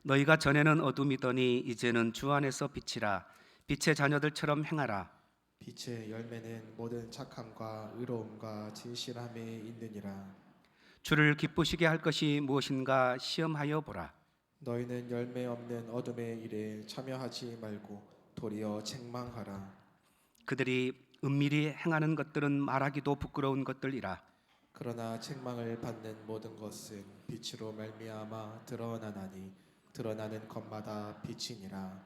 너희가 전에는 어둠이더니 이제는 주 안에서 빛이라. 빛의 자녀들처럼 행하라. 빛의 열매는 모든 착함과 의로움과 진실함에 있느니라. 주를 기쁘시게 할 것이 무엇인가 시험하여 보라. 너희는 열매 없는 어둠의 일에 참여하지 말고 도리어 책망하라. 그들이 은밀히 행하는 것들은 말하기도 부끄러운 것들이라. 그러나 책망을 받는 모든 것은 빛으로 말미암아 드러나나니 드러나는 것마다 빛이니라.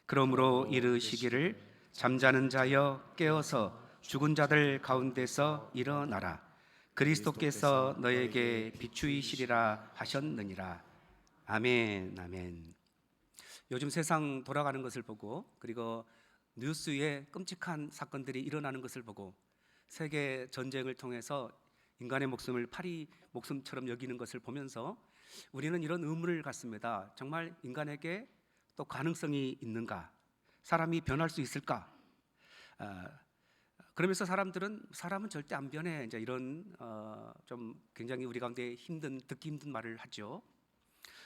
그러므로 그러므로 이르시기를 이르시기를 잠자는 자여 깨어서 죽은 자들 가운데서 일어나라. 그리스도께서 너에게 비추이시리라 하셨느니라. 아멘, 아멘. 요즘 세상 돌아가는 것을 보고, 그리고 뉴스에 끔찍한 사건들이 일어나는 것을 보고, 세계 전쟁을 통해서 인간의 목숨을 파리 목숨처럼 여기는 것을 보면서 우리는 이런 의문을 갖습니다. 정말 인간에게 또 가능성이 있는가? 사람이 변할 수 있을까? 그러면서 사람은 절대 안 변해. 이제 이런 좀 굉장히 우리 가운데 듣기 힘든 말을 하죠.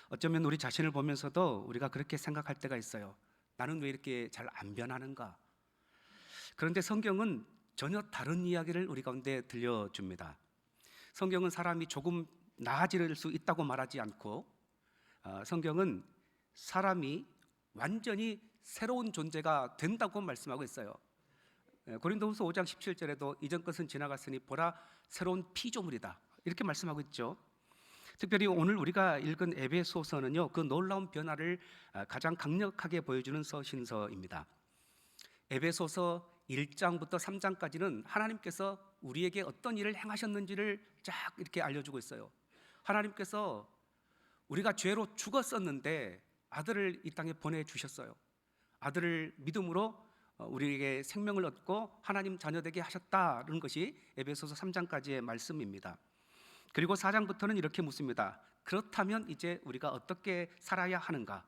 어쩌면 우리 자신을 보면서도 우리가 그렇게 생각할 때가 있어요. 나는 왜 이렇게 잘 안 변하는가? 그런데 성경은 전혀 다른 이야기를 우리 가운데 들려줍니다. 성경은 사람이 조금 나아질 수 있다고 말하지 않고, 성경은 사람이 완전히 새로운 존재가 된다고 말씀하고 있어요. 고린도후서 5장 17절에도 이전 것은 지나갔으니 보라 새로운 피조물이다, 이렇게 말씀하고 있죠. 특별히 오늘 우리가 읽은 에베소서는요, 그 놀라운 변화를 가장 강력하게 보여주는 서신서입니다. 에베소서 1장부터 3장까지는 하나님께서 우리에게 어떤 일을 행하셨는지를 쫙 이렇게 알려주고 있어요. 하나님께서 우리가 죄로 죽었었는데 아들을 이 땅에 보내주셨어요. 아들을 믿음으로 우리에게 생명을 얻고 하나님 자녀되게 하셨다는 것이 에베소서 3장까지의 말씀입니다. 그리고 4장부터는 이렇게 묻습니다. 그렇다면 이제 우리가 어떻게 살아야 하는가?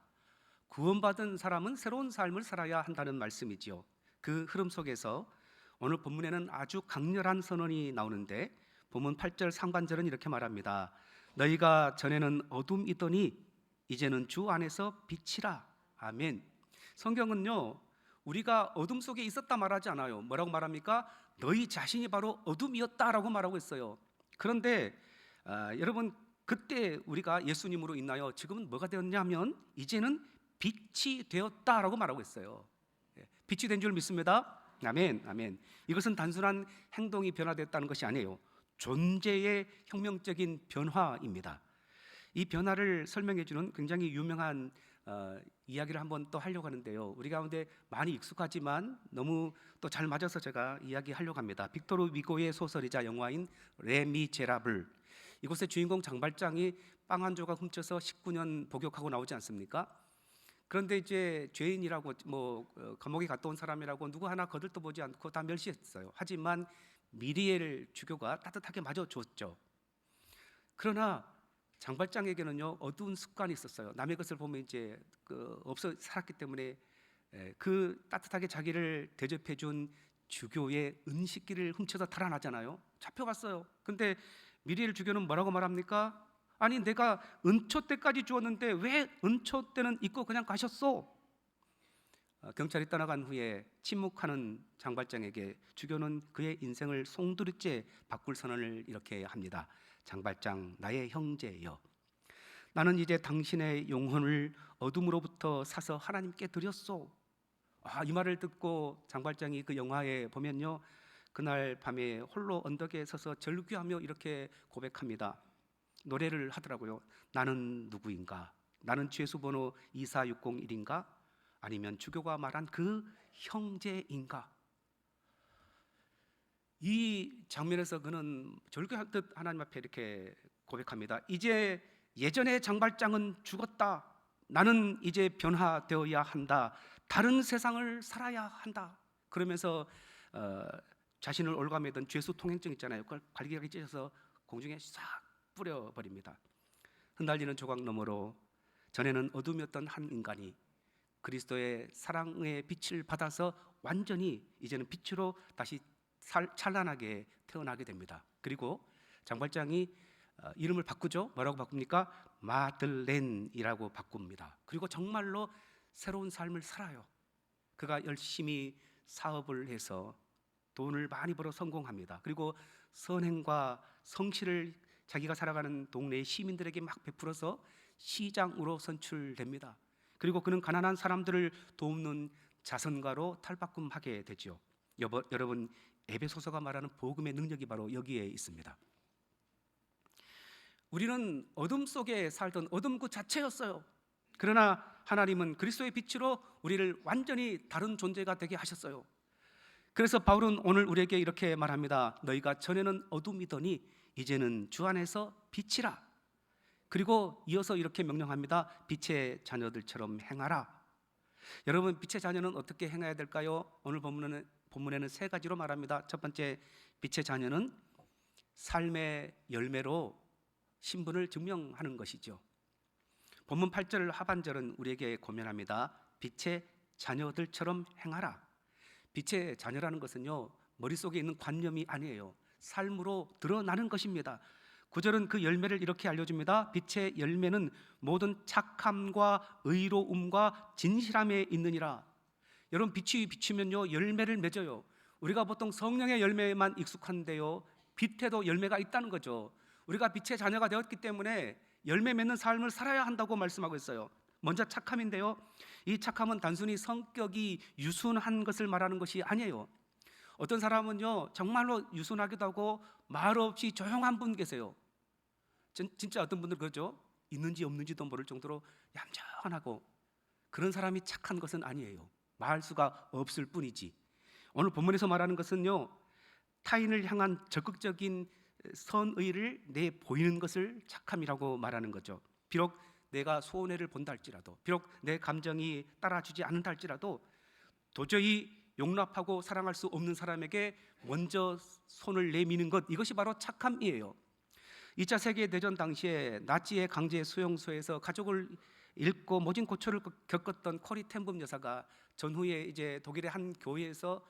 구원받은 사람은 새로운 삶을 살아야 한다는 말씀이지요. 그 흐름 속에서 오늘 본문에는 아주 강렬한 선언이 나오는데, 본문 8절 상반절은 이렇게 말합니다. 너희가 전에는 어둠이더니 이제는 주 안에서 빛이라. 아멘. 성경은요, 우리가 어둠 속에 있었다 말하지 않아요. 뭐라고 말합니까? 너희 자신이 바로 어둠이었다라고 말하고 있어요. 그런데 여러분, 그때 우리가 예수님으로 인하여 지금은 뭐가 되었냐면 이제는 빛이 되었다라고 말하고 있어요. 빛이 된 줄 믿습니다. 아멘, 아멘. 이것은 단순한 행동이 변화됐다는 것이 아니에요. 존재의 혁명적인 변화입니다. 이 변화를 설명해 주는 굉장히 유명한 이야기를 한번 또 하려고 하는데요, 우리 가운데 많이 익숙하지만 너무 또 잘 맞아서 제가 이야기하려고 합니다. 빅토르 위고의 소설이자 영화인 레미제라블. 이곳의 주인공 장발장이 빵 한 조각 훔쳐서 19년 복역하고 나오지 않습니까? 그런데 이제 죄인이라고 감옥에 갔다 온 사람이라고 누구 하나 거들떠보지 않고 다 멸시했어요. 하지만 미리엘 주교가 따뜻하게 맞아줬죠. 그러나 장발장에게는요, 어두운 습관이 있었어요. 남의 것을 보면 이제 없어 살았기 때문에 그 따뜻하게 자기를 대접해준 주교의 은식기를 훔쳐서 달아나잖아요. 잡혀갔어요. 근데 미리엘 주교는 뭐라고 말합니까? 아니, 내가 은초 때까지 주었는데 왜 은초 때는 잊고 그냥 가셨어? 경찰이 떠나간 후에 침묵하는 장발장에게 주교는 그의 인생을 송두리째 바꿀 선언을 이렇게 합니다. 장발장, 나의 형제여, 나는 이제 당신의 영혼을 어둠으로부터 사서 하나님께 드렸소. 이 말을 듣고 장발장이 그 영화에 보면요, 그날 밤에 홀로 언덕에 서서 절규하며 이렇게 고백합니다. 노래를 하더라고요. 나는 누구인가? 나는 죄수 번호 24601인가? 아니면 주교가 말한 그 형제인가? 이 장면에서 그는 절규하듯 하나님 앞에 이렇게 고백합니다. 이제 예전의 장발장은 죽었다. 나는 이제 변화되어야 한다. 다른 세상을 살아야 한다. 그러면서 자신을 올가매던 죄수 통행증 있잖아요. 그걸 갈기갈기 찢어서 공중에 싹 뿌려버립니다. 흩날리는 조각 너머로 전에는 어둠이었던 한 인간이 그리스도의 사랑의 빛을 받아서 완전히 이제는 빛으로 다시 찬란하게 태어나게 됩니다. 그리고 장발장이 이름을 바꾸죠. 뭐라고 바꿉니까? 마들렌이라고 바꿉니다. 그리고 정말로 새로운 삶을 살아요. 그가 열심히 사업을 해서 돈을 많이 벌어 성공합니다. 그리고 선행과 성실을 자기가 살아가는 동네의 시민들에게 막 베풀어서 시장으로 선출됩니다. 그리고 그는 가난한 사람들을 돕는 자선가로 탈바꿈하게 되죠. 여러분, 에베소서가 말하는 복음의 능력이 바로 여기에 있습니다. 우리는 어둠 속에 살던 어둠 그 자체였어요. 그러나 하나님은 그리스도의 빛으로 우리를 완전히 다른 존재가 되게 하셨어요. 그래서 바울은 오늘 우리에게 이렇게 말합니다. 너희가 전에는 어둠이더니 이제는 주 안에서 빛이라. 그리고 이어서 이렇게 명령합니다. 빛의 자녀들처럼 행하라. 여러분, 빛의 자녀는 어떻게 행해야 될까요? 오늘 본문에는 세 가지로 말합니다. 첫 번째, 빛의 자녀는 삶의 열매로 신분을 증명하는 것이죠. 본문 8절 하반절은 우리에게 고면합니다. 빛의 자녀들처럼 행하라. 빛의 자녀라는 것은요, 머릿속에 있는 관념이 아니에요. 삶으로 드러나는 것입니다. 9절은 그 열매를 이렇게 알려줍니다. 빛의 열매는 모든 착함과 의로움과 진실함에 있느니라. 여러분, 빛이 비치면요 열매를 맺어요. 우리가 보통 성령의 열매에만 익숙한데요, 빛에도 열매가 있다는 거죠. 우리가 빛의 자녀가 되었기 때문에 열매 맺는 삶을 살아야 한다고 말씀하고 있어요. 먼저 착함인데요, 이 착함은 단순히 성격이 유순한 것을 말하는 것이 아니에요. 어떤 사람은요 정말로 유순하기도 하고 말없이 조용한 분 계세요. 진짜 어떤 분들 그러죠. 있는지 없는지도 모를 정도로 얌전하고, 그런 사람이 착한 것은 아니에요. 말할 수가 없을 뿐이지. 오늘 본문에서 말하는 것은요, 타인을 향한 적극적인 선의를 내보이는 것을 착함이라고 말하는 거죠. 비록 내가 손해를 본다 할지라도, 비록 내 감정이 따라주지 않는다 할지라도 도저히 용납하고 사랑할 수 없는 사람에게 먼저 손을 내미는 것, 이것이 바로 착함이에요. 2차 세계대전 당시에 나치의 강제 수용소에서 가족을 잃고 모진 고초를 겪었던 코리 텐붐 여사가 전후에 이제 독일의 한 교회에서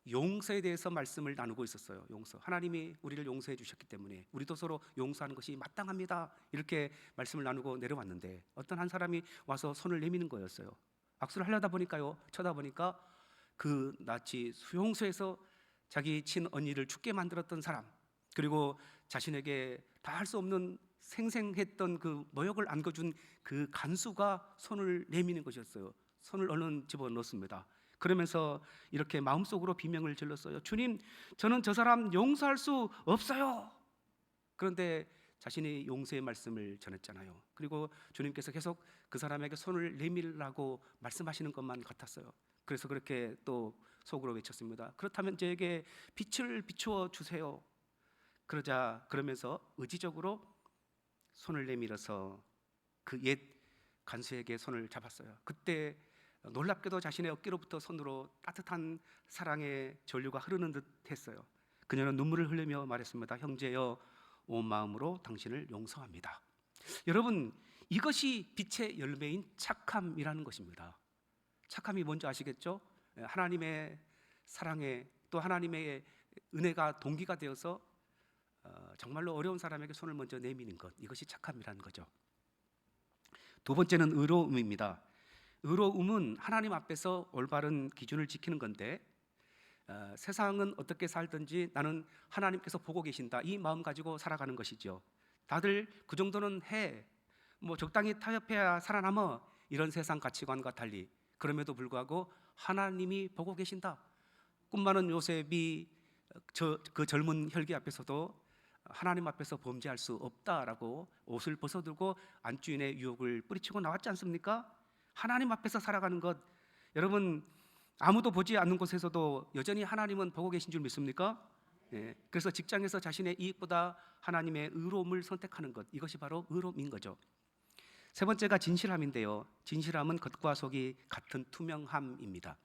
용서에 대해서 말씀을 나누고 있었어요. 용서. 하나님이 우리를 용서해 주셨기 때문에 우리도 서로 용서하는 것이 마땅합니다. 이렇게 말씀을 나누고 내려왔는데 어떤 한 사람이 와서 손을 내미는 거였어요. 악수를 하려다 보니까요, 쳐다보니까 그 나치 수용소에서 자기 친언니를 죽게 만들었던 사람, 그리고 자신에게 다 할 수 없는 생생했던 그 모욕을 안겨준 그 간수가 손을 내미는 것이었어요. 손을 얼른 집어넣습니다. 그러면서 이렇게 마음속으로 비명을 질렀어요. 주님, 저는 저 사람 용서할 수 없어요. 그런데 자신이 용서의 말씀을 전했잖아요. 그리고 주님께서 계속 그 사람에게 손을 내밀라고 말씀하시는 것만 같았어요. 그래서 그렇게 또 속으로 외쳤습니다. 그렇다면 저에게 빛을 비추어 주세요. 그러면서 의지적으로 손을 내밀어서 그 옛 간수에게 손을 잡았어요. 그때 놀랍게도 자신의 어깨로부터 손으로 따뜻한 사랑의 전류가 흐르는 듯 했어요. 그녀는 눈물을 흘리며 말했습니다. 형제여, 온 마음으로 당신을 용서합니다. 여러분, 이것이 빛의 열매인 착함이라는 것입니다. 착함이 뭔지 아시겠죠? 하나님의 사랑에, 또 하나님의 은혜가 동기가 되어서 정말로 어려운 사람에게 손을 먼저 내미는 것, 이것이 착함이라는 거죠. 두 번째는 의로움입니다. 의로움은 하나님 앞에서 올바른 기준을 지키는 건데, 세상은 어떻게 살든지 나는 하나님께서 보고 계신다, 이 마음 가지고 살아가는 것이죠. 다들 그 정도는 해, 적당히 타협해야 살아남아, 이런 세상 가치관과 달리 그럼에도 불구하고 하나님이 보고 계신다. 꿈 많은 요셉이 그 젊은 혈기 앞에서도 하나님 앞에서 범죄할 수 없다라고 옷을 벗어들고 안주인의 유혹을 뿌리치고 나왔지 않습니까? 하나님 앞에서 살아가는 것, 여러분, 아무도 보지 않는 곳에서도 여전히 하나님은 보고 계신 줄 믿습니까? 그래서 직장에서 자신의 이익보다 하나님의 의로움을 선택하는 것, 이것이 바로 의로움인 거죠. 세 번째가 진실함인데요, 진실함은 겉과 속이 같은 투명함입니다.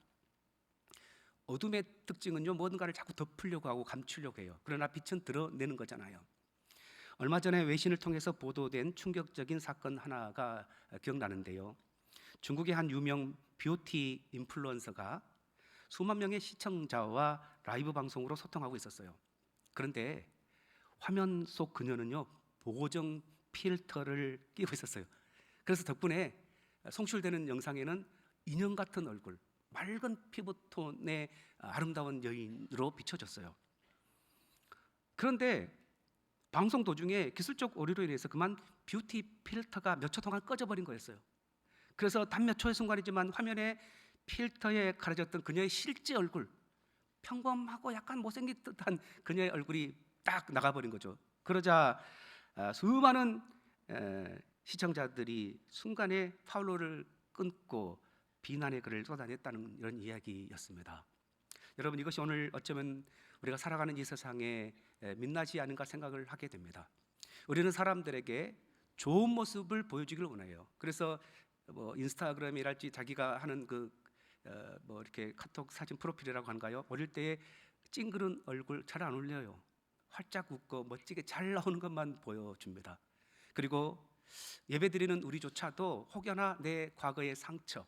어둠의 특징은요, 무언가를 자꾸 덮으려고 하고 감추려고 해요. 그러나 빛은 드러내는 거잖아요. 얼마 전에 외신을 통해서 보도된 충격적인 사건 하나가 기억나는데요, 중국의 한 유명 뷰티 인플루언서가 수만 명의 시청자와 라이브 방송으로 소통하고 있었어요. 그런데 화면 속 그녀는요, 보정 필터를 끼고 있었어요. 그래서 덕분에 송출되는 영상에는 인형 같은 얼굴, 맑은 피부톤의 아름다운 여인으로 비춰졌어요. 그런데 방송 도중에 기술적 오류로 인해서 그만 뷰티 필터가 몇 초 동안 꺼져버린 거였어요. 그래서 단 몇 초의 순간이지만 화면에 필터에 가려졌던 그녀의 실제 얼굴, 평범하고 약간 못생긴 듯한 그녀의 얼굴이 딱 나가버린 거죠. 그러자 수많은 시청자들이 순간에 팔로우를 끊고 비난의 글을 쏟아냈다는 이런 이야기였습니다. 여러분, 이것이 오늘 어쩌면 우리가 살아가는 이 세상에 민낯이 아닌가 생각을 하게 됩니다. 우리는 사람들에게 좋은 모습을 보여주기를 원해요. 그래서 뭐 인스타그램이랄지 자기가 하는 뭐 이렇게 카톡 사진 프로필이라고 하는가요? 어릴 때에 찡그른 얼굴 잘 안 올려요. 활짝 웃고 멋지게 잘 나오는 것만 보여줍니다. 그리고 예배드리는 우리조차도 혹여나 내 과거의 상처,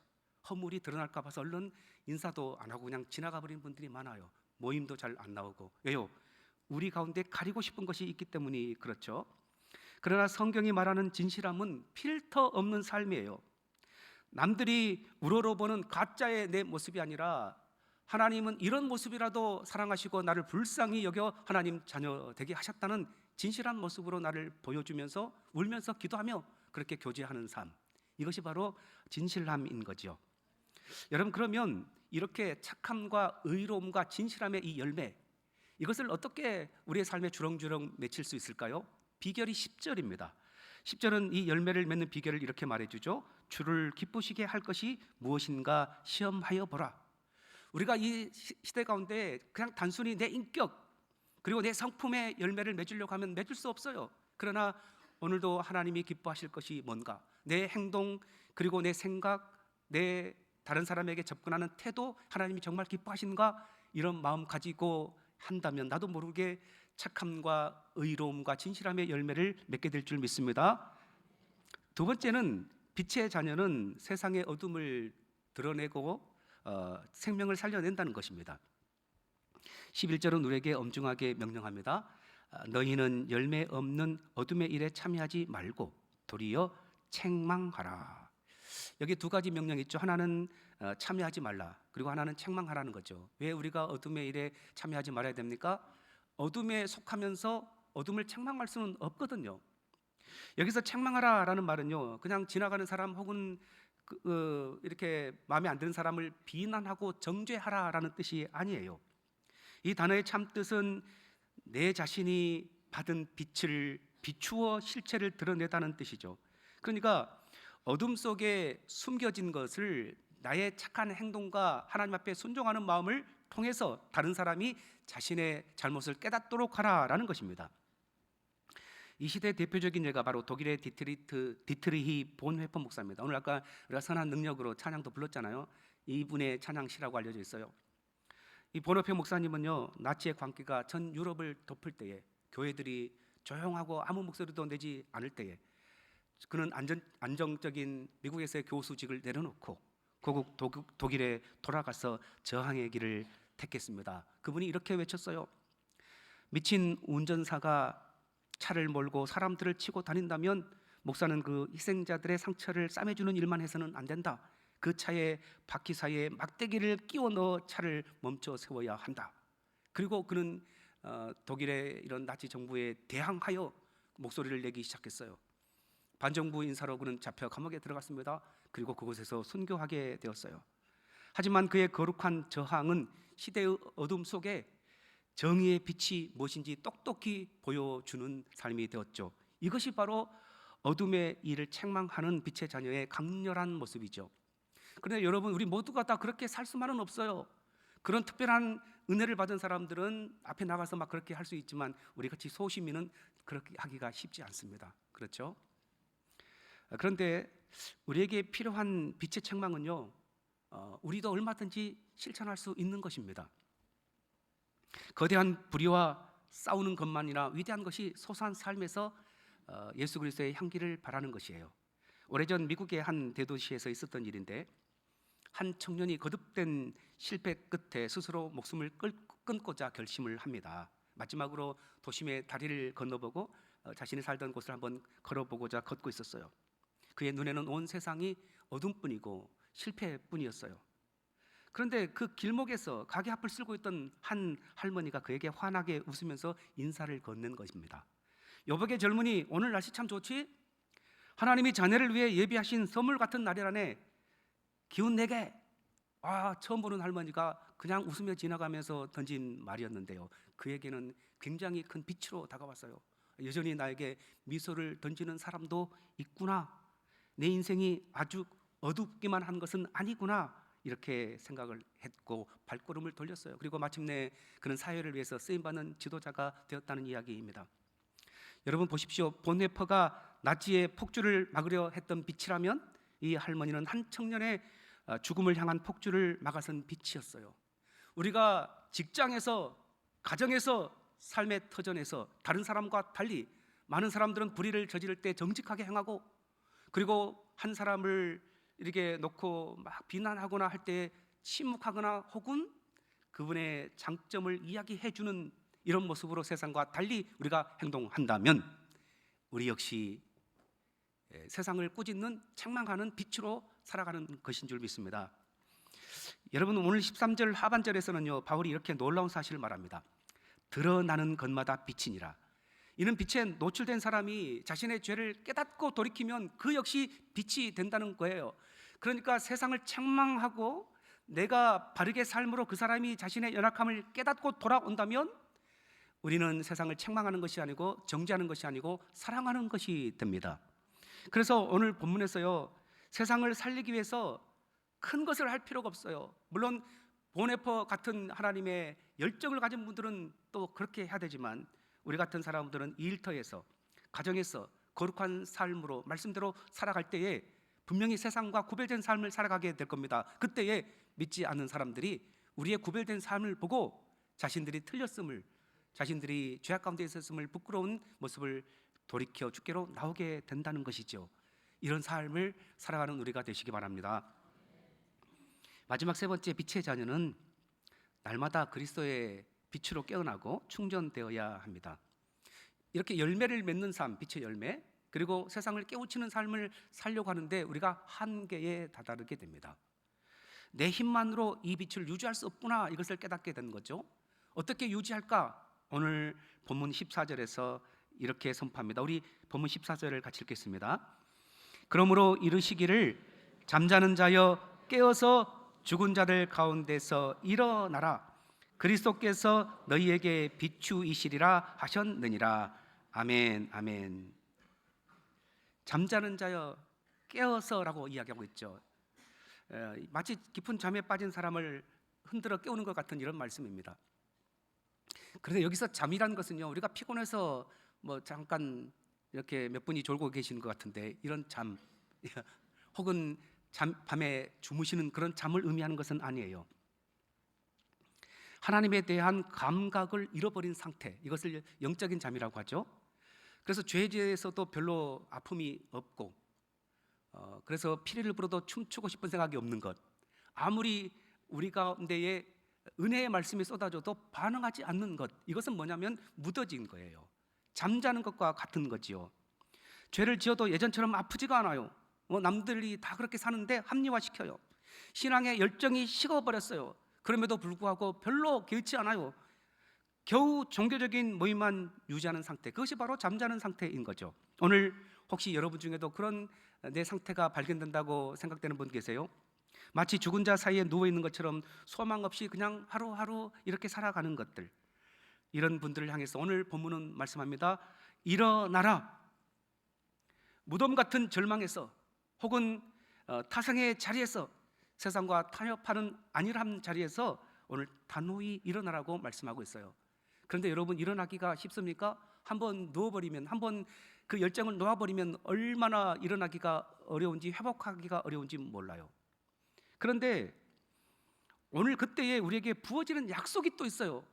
허물이 드러날까 봐서 얼른 인사도 안 하고 그냥 지나가 버리는 분들이 많아요. 모임도 잘 안 나오고. 왜요? 우리 가운데 가리고 싶은 것이 있기 때문이 그렇죠. 그러나 성경이 말하는 진실함은 필터 없는 삶이에요. 남들이 우러러보는 가짜의 내 모습이 아니라 하나님은 이런 모습이라도 사랑하시고 나를 불쌍히 여겨 하나님 자녀 되게 하셨다는 진실한 모습으로 나를 보여주면서 울면서 기도하며 그렇게 교제하는 삶, 이것이 바로 진실함인 거죠. 여러분, 그러면 이렇게 착함과 의로움과 진실함의 이 열매, 이것을 어떻게 우리의 삶에 주렁주렁 맺힐 수 있을까요? 비결이 10절입니다. 10절은 이 열매를 맺는 비결을 이렇게 말해주죠. 주를 기쁘시게 할 것이 무엇인가 시험하여 보라. 우리가 이 시대 가운데 그냥 단순히 내 인격 그리고 내 성품의 열매를 맺으려고 하면 맺을 수 없어요. 그러나 오늘도 하나님이 기뻐하실 것이 뭔가, 내 행동 그리고 내 생각, 내 다른 사람에게 접근하는 태도, 하나님이 정말 기뻐하신가, 이런 마음 가지고 한다면 나도 모르게 착함과 의로움과 진실함의 열매를 맺게 될 줄 믿습니다. 두 번째는 빛의 자녀는 세상의 어둠을 드러내고 생명을 살려낸다는 것입니다. 11절은 우리에게 엄중하게 명령합니다. 너희는 열매 없는 어둠의 일에 참여하지 말고 도리어 책망하라. 여기 두 가지 명령이 있죠. 하나는 참여하지 말라, 그리고 하나는 책망하라는 거죠. 왜 우리가 어둠의 일에 참여하지 말아야 됩니까? 어둠에 속하면서 어둠을 책망할 수는 없거든요. 여기서 책망하라라는 말은요, 그냥 지나가는 사람 혹은 이렇게 마음에 안 드는 사람을 비난하고 정죄하라라는 뜻이 아니에요. 이 단어의 참 뜻은 내 자신이 받은 빛을 비추어 실체를 드러내다는 뜻이죠. 그러니까 어둠 속에 숨겨진 것을 나의 착한 행동과 하나님 앞에 순종하는 마음을 통해서 다른 사람이 자신의 잘못을 깨닫도록 하라라는 것입니다. 이 시대의 대표적인 예가 바로 독일의 디트리히 본회퍼 목사입니다. 오늘 아까 우리가 선한 능력으로 찬양도 불렀잖아요. 이분의 찬양시라고 알려져 있어요. 이 본회퍼 목사님은요, 나치의 광기가 전 유럽을 덮을 때에, 교회들이 조용하고 아무 목소리도 내지 않을 때에 그는 안정적인 미국에서의 교수직을 내려놓고 고국 독일에 돌아가서 저항의 길을 택했습니다. 그분이 이렇게 외쳤어요. 미친 운전사가 차를 몰고 사람들을 치고 다닌다면 목사는 그 희생자들의 상처를 싸매주는 일만 해서는 안 된다. 그 차에 바퀴 사이에 막대기를 끼워 넣어 차를 멈춰 세워야 한다. 그리고 그는 독일의 이런 나치 정부에 대항하여 목소리를 내기 시작했어요. 반정부 인사로 그는 잡혀 감옥에 들어갔습니다. 그리고 그곳에서 순교하게 되었어요. 하지만 그의 거룩한 저항은 시대의 어둠 속에 정의의 빛이 무엇인지 똑똑히 보여주는 삶이 되었죠. 이것이 바로 어둠의 일을 책망하는 빛의 자녀의 강렬한 모습이죠. 그런데 여러분, 우리 모두가 다 그렇게 살 수만은 없어요. 그런 특별한 은혜를 받은 사람들은 앞에 나가서 막 그렇게 할 수 있지만 우리 같이 소시민은 그렇게 하기가 쉽지 않습니다. 그렇죠? 그런데 우리에게 필요한 빛의 책망은요, 우리도 얼마든지 실천할 수 있는 것입니다. 거대한 불의와 싸우는 것만이나 위대한 것이 소소한 삶에서 예수 그리스도의 향기를 바라는 것이에요. 오래전 미국의 한 대도시에서 있었던 일인데, 한 청년이 거듭된 실패 끝에 스스로 목숨을 끊고자 결심을 합니다. 마지막으로 도심의 다리를 건너보고 자신이 살던 곳을 한번 걸어보고자 걷고 있었어요. 그의 눈에는 온 세상이 어둠뿐이고 실패뿐이었어요. 그런데 그 길목에서 가게 앞을 쓸고 있던 한 할머니가 그에게 환하게 웃으면서 인사를 건넨 것입니다. 여복의 젊은이, 오늘 날씨 참 좋지? 하나님이 자네를 위해 예비하신 선물 같은 날이라네. 기운 내게. 처음 보는 할머니가 그냥 웃으며 지나가면서 던진 말이었는데요, 그에게는 굉장히 큰 빛으로 다가왔어요. 여전히 나에게 미소를 던지는 사람도 있구나. 내 인생이 아주 어둡기만 한 것은 아니구나, 이렇게 생각을 했고 발걸음을 돌렸어요. 그리고 마침내 그는 사회를 위해서 쓰임받는 지도자가 되었다는 이야기입니다. 여러분 보십시오. 본네퍼가 나치의 폭주를 막으려 했던 빛이라면 이 할머니는 한 청년의 죽음을 향한 폭주를 막아선 빛이었어요. 우리가 직장에서, 가정에서, 삶의 터전에서 다른 사람과 달리 많은 사람들은 불의를 저지를 때 정직하게 행하고, 그리고 한 사람을 이렇게 놓고 막 비난하거나 할 때 침묵하거나 혹은 그분의 장점을 이야기해 주는 이런 모습으로 세상과 달리 우리가 행동한다면 우리 역시 세상을 꾸짖는 책망하는 빛으로 살아가는 것인 줄 믿습니다. 여러분, 오늘 13절 하반절에서는요, 바울이 이렇게 놀라운 사실을 말합니다. 드러나는 것마다 빛이니라. 이는 빛에 노출된 사람이 자신의 죄를 깨닫고 돌이키면 그 역시 빛이 된다는 거예요. 그러니까 세상을 책망하고 내가 바르게 삶으로 그 사람이 자신의 연약함을 깨닫고 돌아온다면 우리는 세상을 책망하는 것이 아니고 정죄하는 것이 아니고 사랑하는 것이 됩니다. 그래서 오늘 본문에서요, 세상을 살리기 위해서 큰 것을 할 필요가 없어요. 물론 보네퍼 같은 하나님의 열정을 가진 분들은 또 그렇게 해야 되지만 우리 같은 사람들은 일터에서, 가정에서 거룩한 삶으로 말씀대로 살아갈 때에 분명히 세상과 구별된 삶을 살아가게 될 겁니다. 그때에 믿지 않는 사람들이 우리의 구별된 삶을 보고 자신들이 틀렸음을, 자신들이 죄악 가운데 있었음을 부끄러운 모습을 돌이켜 주께로 나오게 된다는 것이죠. 이런 삶을 살아가는 우리가 되시기 바랍니다. 마지막 세 번째, 빛의 자녀는 날마다 그리스도의 빛으로 깨어나고 충전되어야 합니다. 이렇게 열매를 맺는 삶, 빛의 열매, 그리고 세상을 깨우치는 삶을 살려고 하는데 우리가 한계에 다다르게 됩니다. 내 힘만으로 이 빛을 유지할 수 없구나, 이것을 깨닫게 되는 거죠. 어떻게 유지할까? 오늘 본문 14절에서 이렇게 선포합니다. 우리 본문 14절을 같이 읽겠습니다. 그러므로 이르시기를 잠자는 자여 깨어서 죽은 자들 가운데서 일어나라. 그리스도께서 너희에게 비추이시리라 하셨느니라. 아멘, 아멘. 잠자는 자여 깨어서라고 이야기하고 있죠. 마치 깊은 잠에 빠진 사람을 흔들어 깨우는 것 같은 이런 말씀입니다. 그런데 여기서 잠이라는 것은요, 우리가 피곤해서 뭐 잠깐 이렇게 몇 분이 졸고 계시는 것 같은데 이런 잠 혹은 밤에 주무시는 그런 잠을 의미하는 것은 아니에요. 하나님에 대한 감각을 잃어버린 상태, 이것을 영적인 잠이라고 하죠. 그래서 죄에서도 별로 아픔이 없고, 그래서 피리를 불어도 춤추고 싶은 생각이 없는 것, 아무리 우리 가운데에 은혜의 말씀이 쏟아져도 반응하지 않는 것, 이것은 뭐냐면 무뎌진 거예요. 잠자는 것과 같은 거지요. 죄를 지어도 예전처럼 아프지가 않아요. 남들이 다 그렇게 사는데 합리화시켜요. 신앙의 열정이 식어버렸어요. 그럼에도 불구하고 별로 개의치 않아요. 겨우 종교적인 모임만 유지하는 상태, 그것이 바로 잠자는 상태인 거죠. 오늘 혹시 여러분 중에도 그런 내 상태가 발견된다고 생각되는 분 계세요? 마치 죽은 자 사이에 누워있는 것처럼 소망 없이 그냥 하루하루 이렇게 살아가는 것들, 이런 분들을 향해서 오늘 본문은 말씀합니다. 일어나라. 무덤 같은 절망에서 혹은 타성의 자리에서, 세상과 타협하는 안일한 자리에서 오늘 단호히 일어나라고 말씀하고 있어요. 그런데 여러분, 일어나기가 쉽습니까? 한번 누워버리면, 한번 그 열정을 놓아버리면 얼마나 일어나기가 어려운지, 회복하기가 어려운지 몰라요. 그런데 오늘 그때에 우리에게 부어지는 약속이 또 있어요.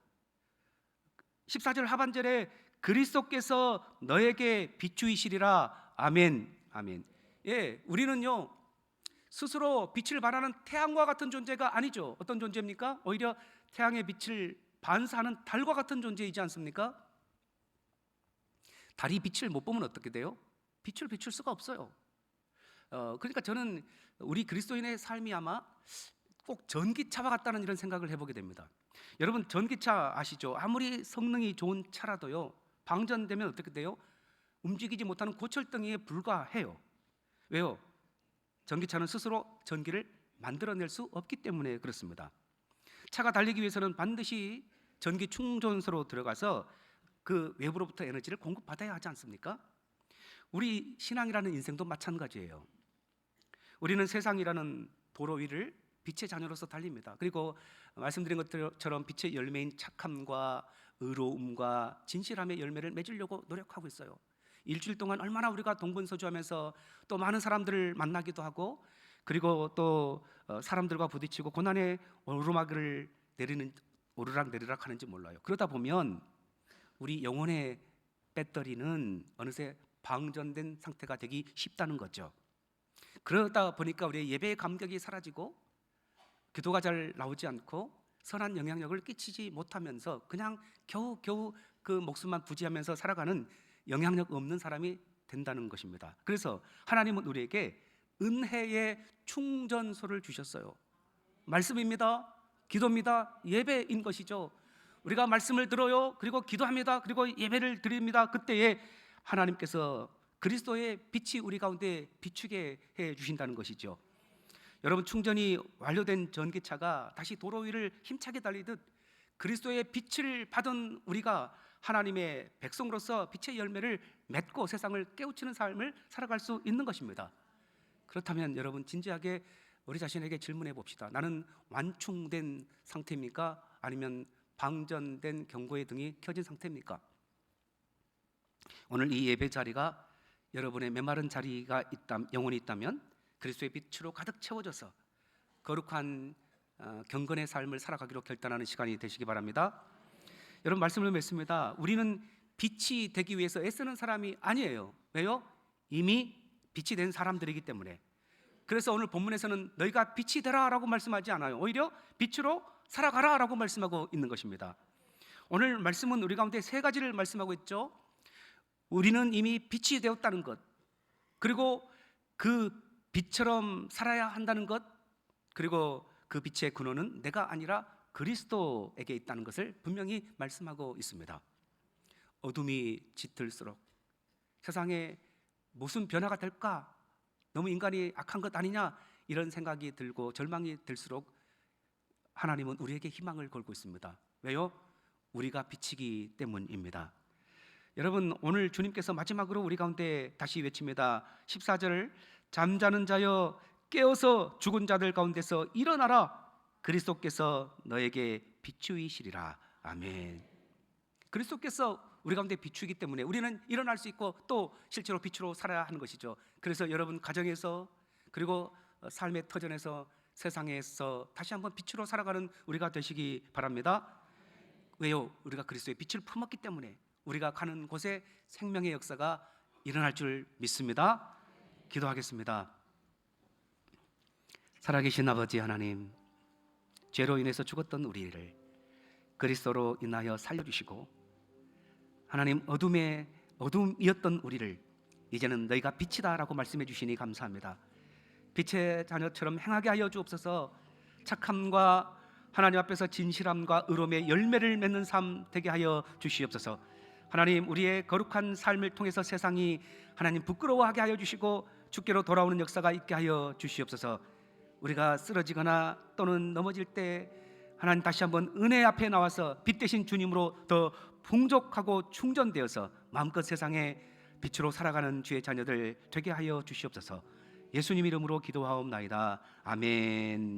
14절 하반절에 그리스도께서 너에게 비추이시리라. 아멘, 아멘. 예, 우리는요 스스로 빛을 발하는 태양과 같은 존재가 아니죠. 어떤 존재입니까? 오히려 태양의 빛을 반사하는 달과 같은 존재이지 않습니까? 달이 빛을 못 보면 어떻게 돼요? 빛을 비출 수가 없어요. 그러니까 저는 우리 그리스도인의 삶이 아마 꼭 전기차와 같다는 이런 생각을 해보게 됩니다. 여러분 전기차 아시죠? 아무리 성능이 좋은 차라도요, 방전되면 어떻게 돼요? 움직이지 못하는 고철덩이에 불과해요. 왜요? 전기차는 스스로 전기를 만들어낼 수 없기 때문에 그렇습니다. 차가 달리기 위해서는 반드시 전기 충전소로 들어가서 그 외부로부터 에너지를 공급받아야 하지 않습니까? 우리 신앙이라는 인생도 마찬가지예요. 우리는 세상이라는 도로 위를 빛의 자녀로서 달립니다. 그리고 말씀드린 것처럼 빛의 열매인 착함과 의로움과 진실함의 열매를 맺으려고 노력하고 있어요. 일주일 동안 얼마나 우리가 동분서주하면서 또 많은 사람들을 만나기도 하고, 그리고 또 사람들과 부딪히고 고난의 오르막을 내리는 오르락내리락 하는지 몰라요. 그러다 보면 우리 영혼의 배터리는 어느새 방전된 상태가 되기 쉽다는 거죠. 그러다 보니까 우리의 예배의 감격이 사라지고 기도가 잘 나오지 않고 선한 영향력을 끼치지 못하면서 그냥 겨우겨우 그 목숨만 부지하면서 살아가는 영향력 없는 사람이 된다는 것입니다. 그래서 하나님은 우리에게 은혜의 충전소를 주셨어요. 말씀입니다. 기도입니다. 예배인 것이죠. 우리가 말씀을 들어요. 그리고 기도합니다. 그리고 예배를 드립니다. 그때에 하나님께서 그리스도의 빛이 우리 가운데 비추게 해 주신다는 것이죠. 여러분, 충전이 완료된 전기차가 다시 도로 위를 힘차게 달리듯 그리스도의 빛을 받은 우리가 하나님의 백성으로서 빛의 열매를 맺고 세상을 깨우치는 삶을 살아갈 수 있는 것입니다. 그렇다면 여러분, 진지하게 우리 자신에게 질문해 봅시다. 나는 완충된 상태입니까? 아니면 방전된 경고의 등이 켜진 상태입니까? 오늘 이 예배 자리가 여러분의 메마른 자리가 영혼이 있다면 그리스도의 빛으로 가득 채워져서 거룩한 경건의 삶을 살아가기로 결단하는 시간이 되시기 바랍니다. 여러분, 말씀을 맺습니다. 우리는 빛이 되기 위해서 애쓰는 사람이 아니에요. 왜요? 이미 빛이 된 사람들이기 때문에. 그래서 오늘 본문에서는 너희가 빛이 되라 라고 말씀하지 않아요. 오히려 빛으로 살아가라 라고 말씀하고 있는 것입니다. 오늘 말씀은 우리 가운데 세 가지를 말씀하고 있죠. 우리는 이미 빛이 되었다는 것, 그리고 그 빛처럼 살아야 한다는 것, 그리고 그 빛의 근원은 내가 아니라 그리스도에게 있다는 것을 분명히 말씀하고 있습니다. 어둠이 짙을수록 세상에 무슨 변화가 될까? 너무 인간이 악한 것 아니냐? 이런 생각이 들고 절망이 들수록 하나님은 우리에게 희망을 걸고 있습니다. 왜요? 우리가 빛이기 때문입니다. 여러분, 오늘 주님께서 마지막으로 우리 가운데 다시 외칩니다. 14절, 잠자는 자여 깨어서 죽은 자들 가운데서 일어나라. 그리스도께서 너에게 비추이시리라. 아멘. 그리스도께서 우리 가운데 비추기 때문에 우리는 일어날 수 있고 또 실제로 빛으로 살아야 하는 것이죠. 그래서 여러분 가정에서, 그리고 삶의 터전에서, 세상에서 다시 한번 빛으로 살아가는 우리가 되시기 바랍니다. 왜요? 우리가 그리스도의 빛을 품었기 때문에 우리가 가는 곳에 생명의 역사가 일어날 줄 믿습니다. 기도하겠습니다. 살아계신 아버지 하나님, 죄로 인해서 죽었던 우리를 그리스도로 인하여 살려주시고, 하나님, 어둠이었던 우리를 이제는 너희가 빛이다 라고 말씀해 주시니 감사합니다. 빛의 자녀처럼 행하게 하여 주옵소서. 착함과 하나님 앞에서 진실함과 의로움의 열매를 맺는 삶 되게 하여 주시옵소서. 하나님, 우리의 거룩한 삶을 통해서 세상이 하나님 부끄러워하게 하여 주시고 주께로 돌아오는 역사가 있게 하여 주시옵소서. 우리가 쓰러지거나 또는 넘어질 때 하나님 다시 한번 은혜 앞에 나와서 빛 대신 주님으로 더 풍족하고 충전되어서 마음껏 세상에 빛으로 살아가는 주의 자녀들 되게 하여 주시옵소서. 예수님 이름으로 기도하옵나이다. 아멘.